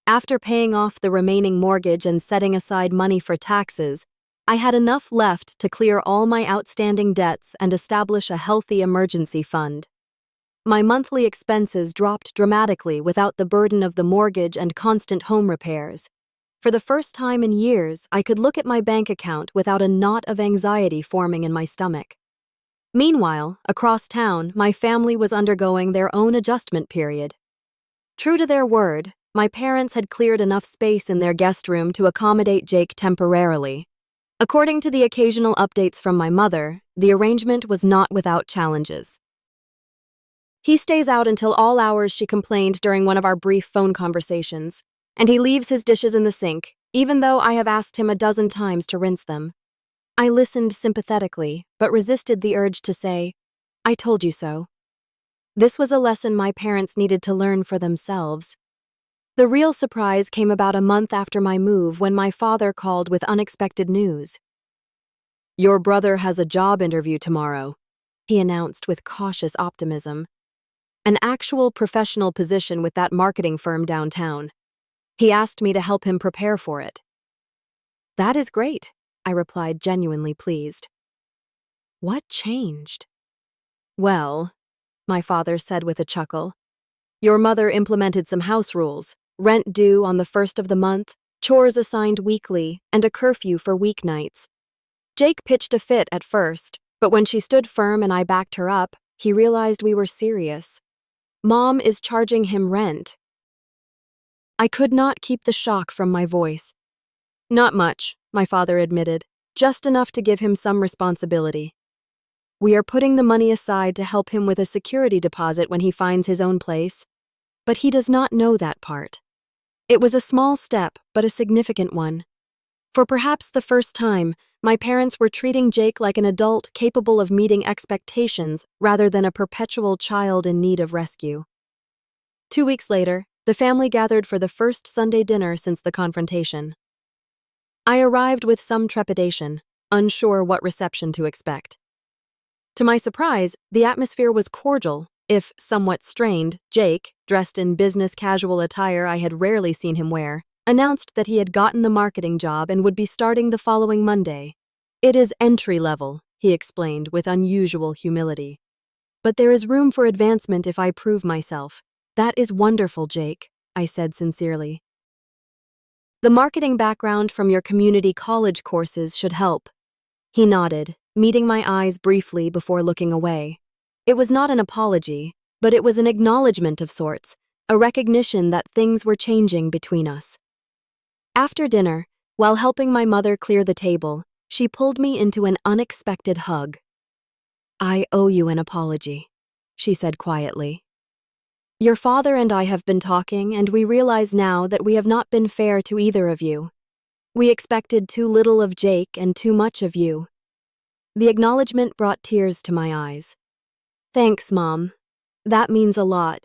After paying off the remaining mortgage and setting aside money for taxes, I had enough left to clear all my outstanding debts and establish a healthy emergency fund. My monthly expenses dropped dramatically without the burden of the mortgage and constant home repairs. For the first time in years, I could look at my bank account without a knot of anxiety forming in my stomach. Meanwhile, across town, my family was undergoing their own adjustment period. True to their word, my parents had cleared enough space in their guest room to accommodate Jake temporarily. According to the occasional updates from my mother, the arrangement was not without challenges. "He stays out until all hours," she complained during one of our brief phone conversations, "and he leaves his dishes in the sink, even though I have asked him a dozen times to rinse them." I listened sympathetically, but resisted the urge to say, "I told you so." This was a lesson my parents needed to learn for themselves. The real surprise came about a month after my move when my father called with unexpected news. "Your brother has a job interview tomorrow," he announced with cautious optimism. "An actual professional position with that marketing firm downtown. He asked me to help him prepare for it." "That is great," I replied, genuinely pleased. What changed? "Well," my father said with a chuckle, "your mother implemented some house rules: rent due on the first of the month, chores assigned weekly, and a curfew for weeknights. Jake pitched a fit at first, but when she stood firm and I backed her up, he realized we were serious. Mom is charging him rent." I could not keep the shock from my voice. "Not much," my father admitted, "just enough to give him some responsibility. We are putting the money aside to help him with a security deposit when he finds his own place. But he does not know that part. It was a small step, but a significant one. For perhaps the first time, my parents were treating Jake like an adult capable of meeting expectations rather than a perpetual child in need of rescue. 2 weeks later, the family gathered for the first Sunday dinner since the confrontation. I arrived with some trepidation, unsure what reception to expect. To my surprise, the atmosphere was cordial, if somewhat strained. Jake, dressed in business casual attire I had rarely seen him wear, announced that he had gotten the marketing job and would be starting the following Monday. "It is entry level," he explained with unusual humility. "But there is room for advancement if I prove myself." "That is wonderful, Jake," I said sincerely. "The marketing background from your community college courses should help." He nodded, meeting my eyes briefly before looking away. It was not an apology, but it was an acknowledgement of sorts, a recognition that things were changing between us. After dinner, while helping my mother clear the table, she pulled me into an unexpected hug. "I owe you an apology," she said quietly. "Your father and I have been talking, and we realize now that we have not been fair to either of you. We expected too little of Jake and too much of you." The acknowledgement brought tears to my eyes. "Thanks, Mom. That means a lot.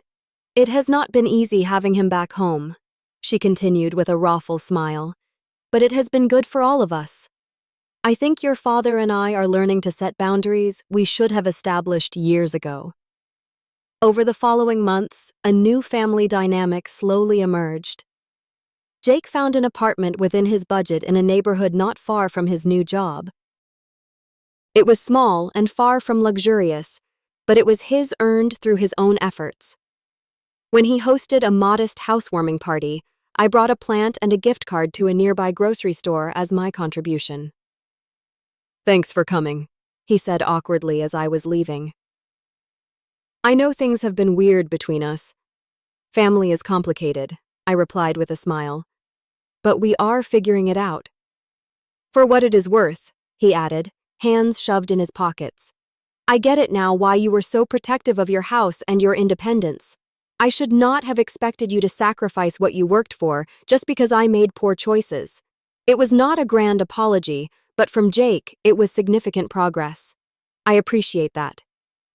It has not been easy having him back home," she continued with a rueful smile, "but it has been good for all of us. I think your father and I are learning to set boundaries we should have established years ago." Over the following months, a new family dynamic slowly emerged. Jake found an apartment within his budget in a neighborhood not far from his new job. It was small and far from luxurious, but it was his earned through his own efforts. When he hosted a modest housewarming party, I brought a plant and a gift card to a nearby grocery store as my contribution. "Thanks for coming," he said awkwardly as I was leaving. "I know things have been weird between us. Family is complicated," I replied with a smile. "But we are figuring it out." "For what it is worth," he added, hands shoved in his pockets. "I get it now why you were so protective of your house and your independence. I should not have expected you to sacrifice what you worked for just because I made poor choices. It was not a grand apology, but from Jake, it was significant progress. I appreciate that.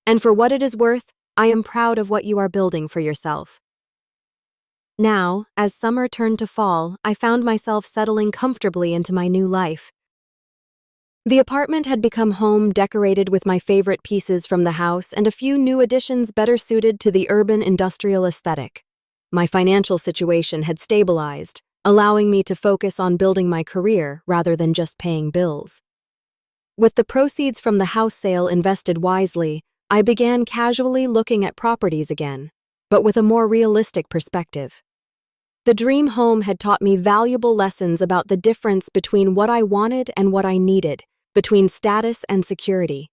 And for what it is worth, I am proud of what you are building for yourself." Now, as summer turned to fall, I found myself settling comfortably into my new life. The apartment had become home decorated with my favorite pieces from the house and a few new additions better suited to the urban industrial aesthetic. My financial situation had stabilized, allowing me to focus on building my career rather than just paying bills. With the proceeds from the house sale invested wisely, I began casually looking at properties again, but with a more realistic perspective. The dream home had taught me valuable lessons about the difference between what I wanted and what I needed, between status and security.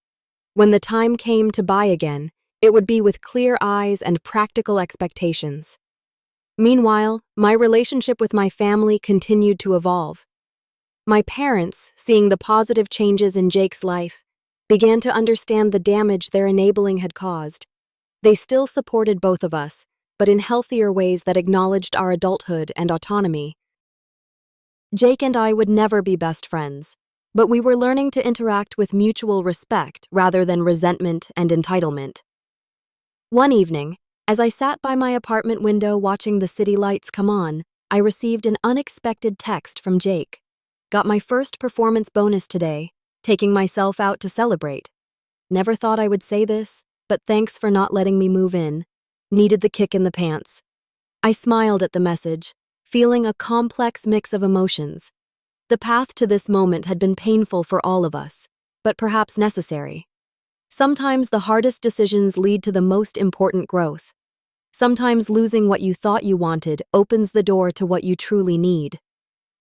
When the time came to buy again, it would be with clear eyes and practical expectations. Meanwhile, my relationship with my family continued to evolve. My parents, seeing the positive changes in Jake's life, began to understand the damage their enabling had caused. They still supported both of us, but in healthier ways that acknowledged our adulthood and autonomy. Jake and I would never be best friends, but we were learning to interact with mutual respect rather than resentment and entitlement. One evening, as I sat by my apartment window watching the city lights come on, I received an unexpected text from Jake. "Got my first performance bonus today. taking myself out to celebrate. Never thought I would say this, but thanks for not letting me move in. Needed the kick in the pants. I smiled at the message, feeling a complex mix of emotions. The path to this moment had been painful for all of us, but perhaps necessary. Sometimes the hardest decisions lead to the most important growth. Sometimes losing what you thought you wanted opens the door to what you truly need.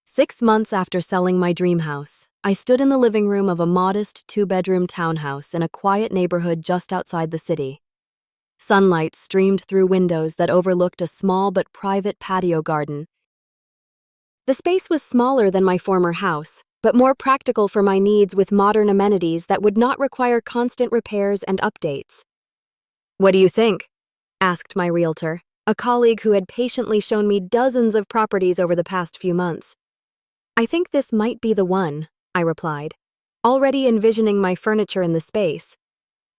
6 months after selling my dream house, I stood in the living room of a modest 2-bedroom townhouse in a quiet neighborhood just outside the city. Sunlight streamed through windows that overlooked a small but private patio garden. The space was smaller than my former house, but more practical for my needs with modern amenities that would not require constant repairs and updates. "What do you think?" asked my realtor, a colleague who had patiently shown me dozens of properties over the past few months. "I think this might be the one," I replied, already envisioning my furniture in the space.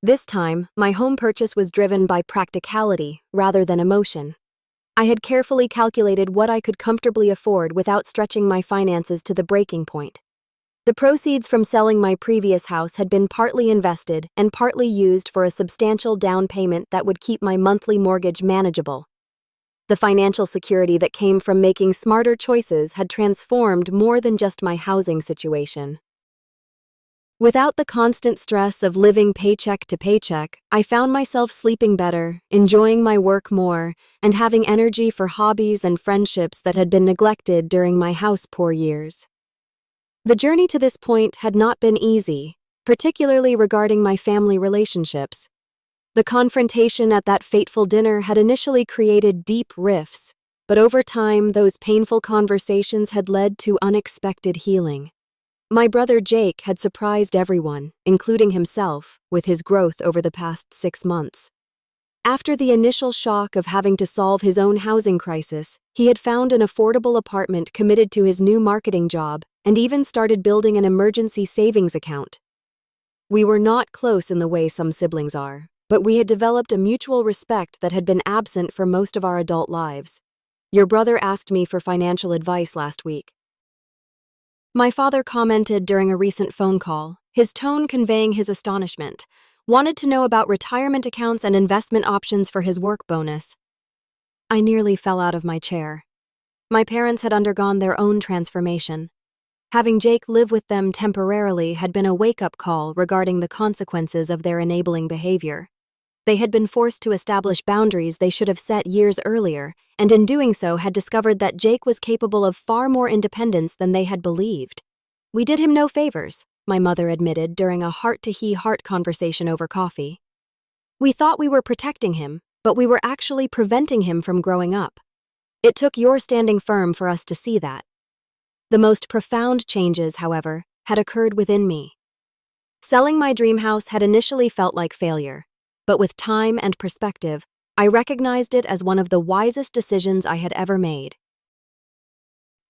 This time, my home purchase was driven by practicality rather than emotion. I had carefully calculated what I could comfortably afford without stretching my finances to the breaking point. The proceeds from selling my previous house had been partly invested and partly used for a substantial down payment that would keep my monthly mortgage manageable. The financial security that came from making smarter choices had transformed more than just my housing situation. Without the constant stress of living paycheck to paycheck, I found myself sleeping better, enjoying my work more, and having energy for hobbies and friendships that had been neglected during my house-poor years. The journey to this point had not been easy, particularly regarding my family relationships. The confrontation at that fateful dinner had initially created deep rifts, but over time, those painful conversations had led to unexpected healing. My brother Jake had surprised everyone, including himself, with his growth over the past 6 months. After the initial shock of having to solve his own housing crisis, he had found an affordable apartment committed to his new marketing job and even started building an emergency savings account. We were not close in the way some siblings are, but we had developed a mutual respect that had been absent for most of our adult lives. "Your brother asked me for financial advice last week," my father commented during a recent phone call, his tone conveying his astonishment. "Wanted to know about retirement accounts and investment options for his work bonus." I nearly fell out of my chair. My parents had undergone their own transformation. Having Jake live with them temporarily had been a wake-up call regarding the consequences of their enabling behavior. They had been forced to establish boundaries they should have set years earlier, and in doing so had discovered that Jake was capable of far more independence than they had believed. "We did him no favors," my mother admitted during a heart-to-heart conversation over coffee. "We thought we were protecting him, but we were actually preventing him from growing up. It took your standing firm for us to see that." The most profound changes, however, had occurred within me. Selling my dream house had initially felt like failure, but with time and perspective, I recognized it as one of the wisest decisions I had ever made.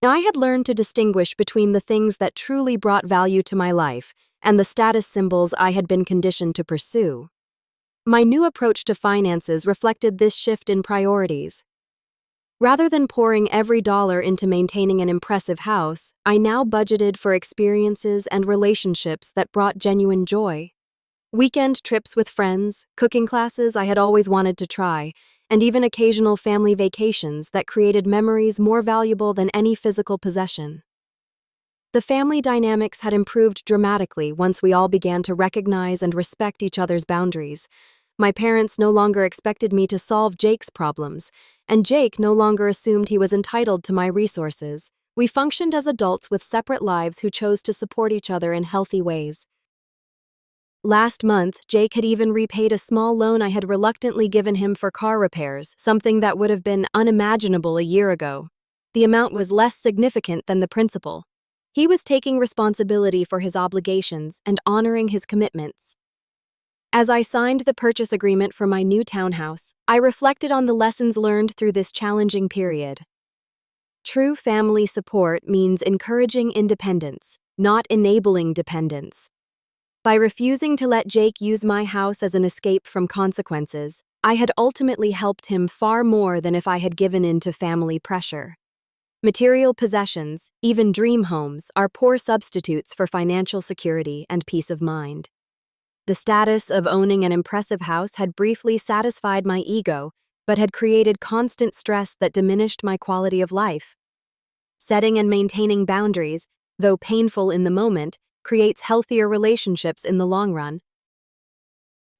I had learned to distinguish between the things that truly brought value to my life and the status symbols I had been conditioned to pursue. My new approach to finances reflected this shift in priorities. Rather than pouring every dollar into maintaining an impressive house, I now budgeted for experiences and relationships that brought genuine joy. Weekend trips with friends, cooking classes I had always wanted to try, and even occasional family vacations that created memories more valuable than any physical possession. The family dynamics had improved dramatically once we all began to recognize and respect each other's boundaries. My parents no longer expected me to solve Jake's problems, and Jake no longer assumed he was entitled to my resources. We functioned as adults with separate lives who chose to support each other in healthy ways. Last month, Jake had even repaid a small loan I had reluctantly given him for car repairs, something that would have been unimaginable a year ago. The amount was less significant than the principal. He was taking responsibility for his obligations and honoring his commitments. As I signed the purchase agreement for my new townhouse, I reflected on the lessons learned through this challenging period. True family support means encouraging independence, not enabling dependence. By refusing to let Jake use my house as an escape from consequences, I had ultimately helped him far more than if I had given in to family pressure. Material possessions, even dream homes, are poor substitutes for financial security and peace of mind. The status of owning an impressive house had briefly satisfied my ego, but had created constant stress that diminished my quality of life. Setting and maintaining boundaries, though painful in the moment, creates healthier relationships in the long run.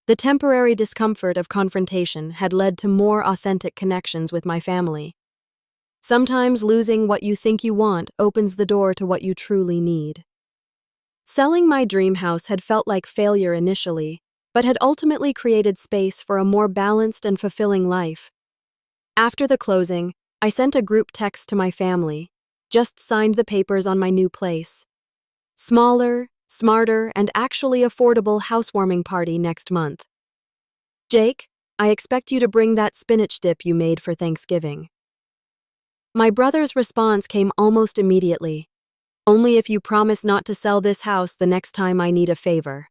The temporary discomfort of confrontation had led to more authentic connections with my family. Sometimes losing what you think you want opens the door to what you truly need. Selling my dream house had felt like failure initially, but had ultimately created space for a more balanced and fulfilling life. After the closing, I sent a group text to my family, just signed the papers on my new place. Smaller, smarter, and actually affordable housewarming party next month. Jake, I expect you to bring that spinach dip you made for Thanksgiving. My brother's response came almost immediately. Only if you promise not to sell this house the next time I need a favor.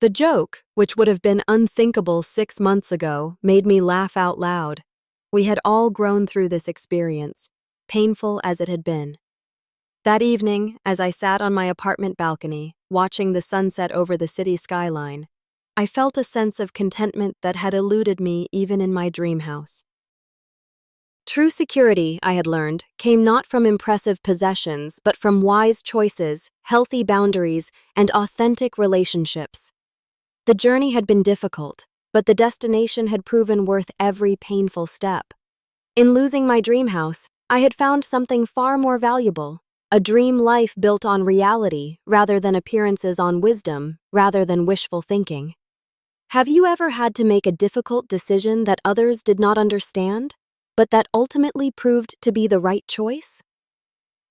The joke, which would have been unthinkable 6 months ago, made me laugh out loud. We had all grown through this experience, painful as it had been. That evening, as I sat on my apartment balcony, watching the sunset over the city skyline, I felt a sense of contentment that had eluded me even in my dream house. True security, I had learned, came not from impressive possessions, but from wise choices, healthy boundaries, and authentic relationships. The journey had been difficult, but the destination had proven worth every painful step. In losing my dream house, I had found something far more valuable, a dream life built on reality rather than appearances, on wisdom rather than wishful thinking. Have you ever had to make a difficult decision that others did not understand, but that ultimately proved to be the right choice?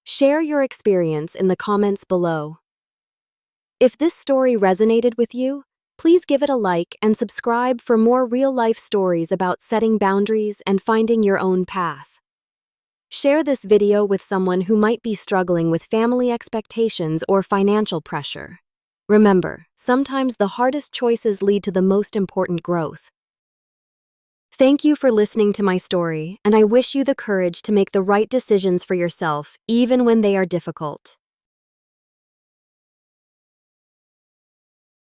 Share your experience in the comments below. If this story resonated with you, please give it a like and subscribe for more real-life stories about setting boundaries and finding your own path. Share this video with someone who might be struggling with family expectations or financial pressure. Remember, sometimes the hardest choices lead to the most important growth. Thank you for listening to my story, and I wish you the courage to make the right decisions for yourself, even when they are difficult.